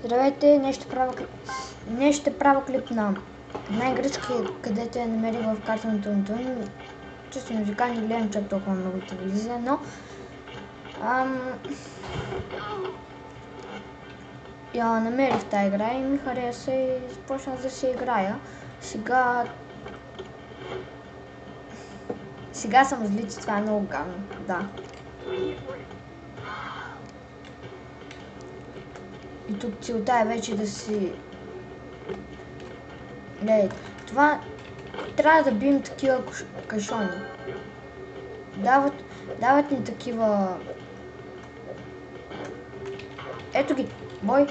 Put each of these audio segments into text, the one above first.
Здравейте, днес ще правя клип на една игричка, където я намерих в картата на Тун. Чисто музикални, не гледам чак толкова много телевизия, но я намерих тази игра и ми хареса и започнах да си играя. Сега съм злит, това е много гадно, да. И тук целта е вече да си... Гледайте, това трябва да бием такива кашони. Дават ни такива... Ето ги! Бой!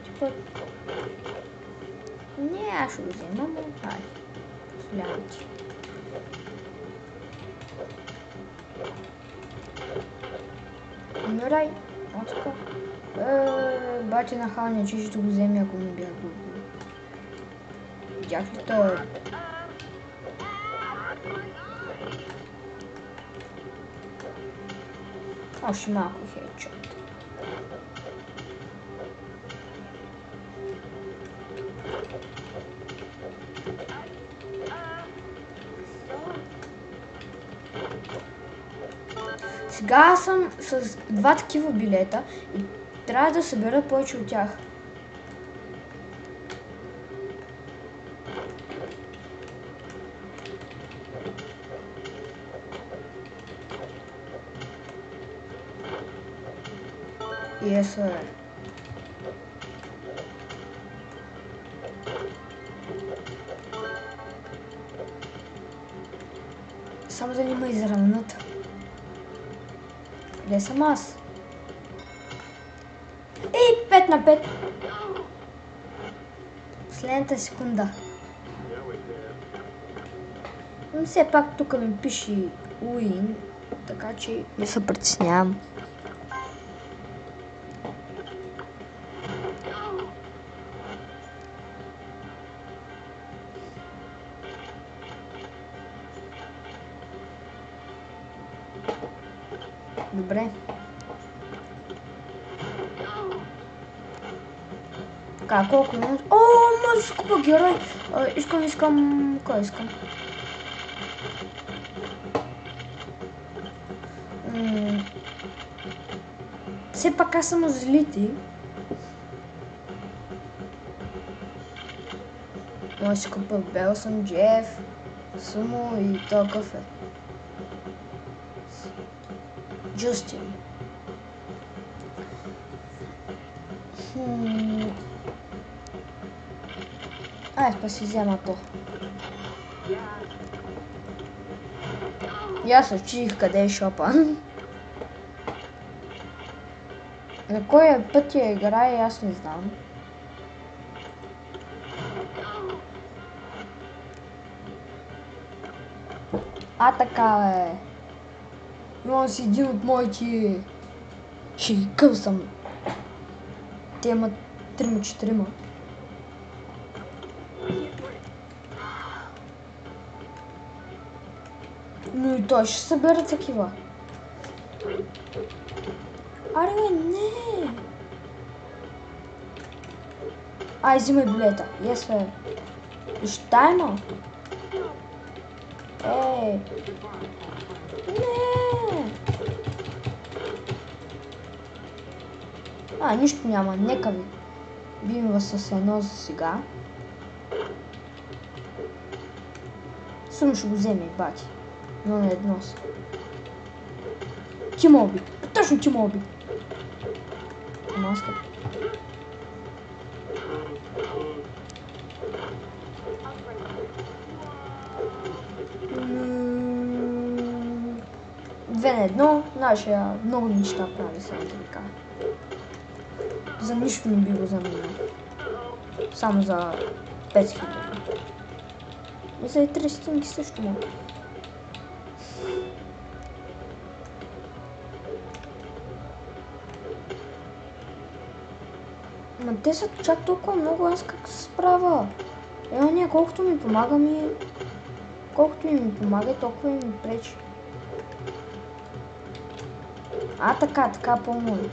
Типа... Не, аз ще го вземам, но... Хайде. Позволявам ти. Умирай! Отска. Бати на ханя, че ще го вземе, ако не бях го убил. Видях ли той? Още малко хедшот. Сега съм с два такива билета и трябва да събера повече от тях. Yes, sir. Само да не ме изравнат. Къде съм аз? Ей, 5 на 5! Последната секунда. Но все пак тук ми пише Win, така че не се притеснявам. Добре. Така, колко минути? О, може да си купа герой! Искам... Кой искам? Все пак аз съм злити. Може да си купа Белсън, Джеф, Сумо и такъв е. Джустин. Ай, па си взема то. И аз се чуих къде е шопа. На кой път я играе, аз не знам. Така е. Имам си един от моите... Ще ги къвсам. Те имат 3-4. Но и той ще събера такива. Аре, не! Ай, взимай билета. Yes, бе. Ще има. Ей! Не! Нищо няма. Нека ви. Бием с едно за сега. Сум ще го вземе, бати. Но на едно са. Тимоби. Точно Тимоби. Маска. Две на едно. Нашия много неща прави, само да ви кажа. За нищо не би го заменил. Само за 5000. И за 300 също мога. Ма те са чак толкова много, аз как се справя? Не, колкото ми помага колкото и ми помага, толкова и ми пречи. Така по-моему.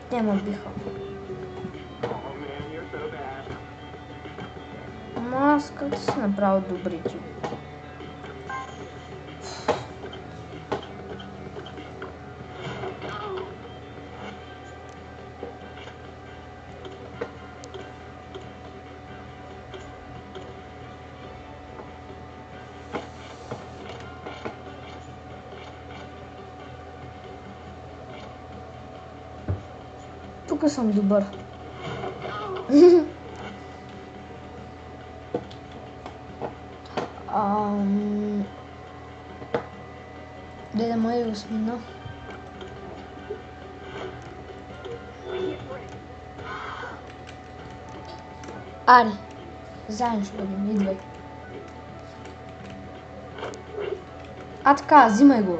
Те ме биха. Ама аз как да си направя добри ти? Тук съм добър. Де да ме осмина. Ари, заедно ще бъдем, идвай. А така, взимай го.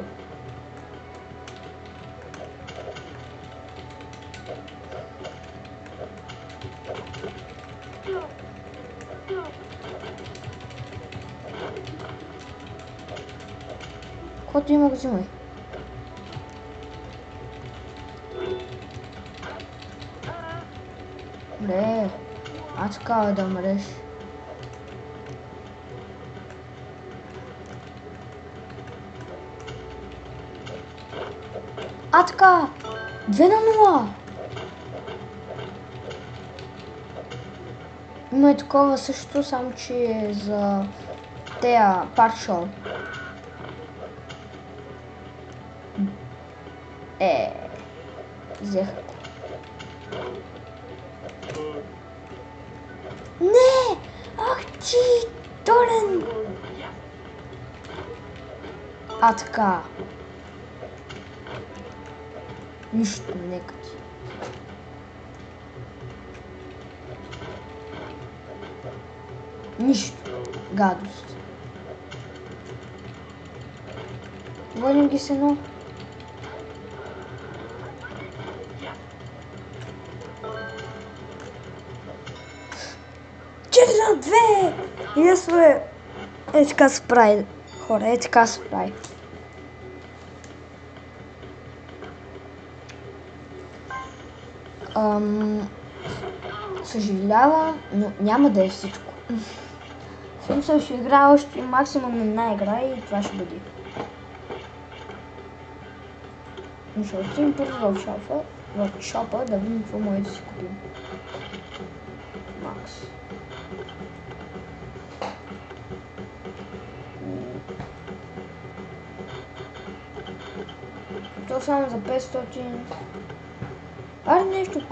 Който има го взимай. Бре, аз така да мреш. А така, 2-0. Има и такова също, само че е за тея паршал. Взеха. Не! Ах ти, Торен! А така. Нищо, нека ти. Нищо. Гадост. Водим ги се, но... Четири 2! Ясно е. Е така се прави, хора, е така се прави. Съжалявам, но няма да е всичко. Смисъл ще играя още максимум една игра и това ще бъде. Но ще отидем първо в шопа да видим какво може да си купим. Макс. То само за 500. Аре нещо.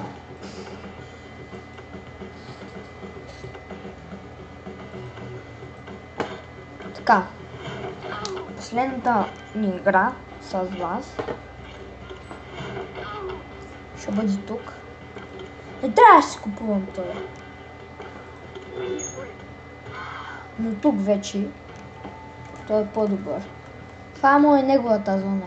Така. Последната ни игра с вас ще бъде тук. Не трябва да си купувам това. Но тук вече той е по-добър. Това му е неговата зона.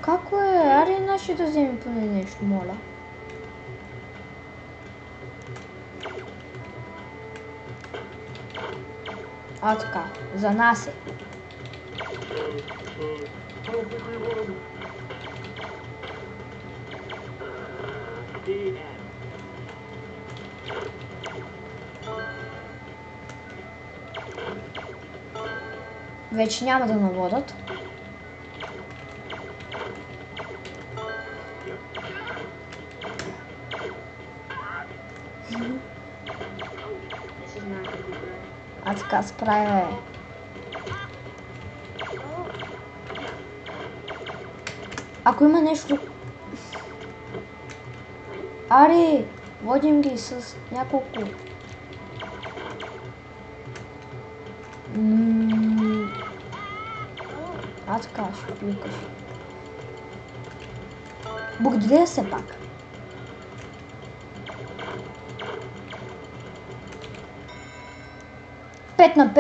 Како е? Аре, наши да вземем поне нещо, моля. А така, за нас е. Вече няма да наводят. А така справя. Ако има нещо... Аре, водим ги с няколко... А така, ще кликаш. Благодаря се пак. Пет на 5.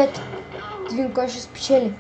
Да видим кой ще спечели.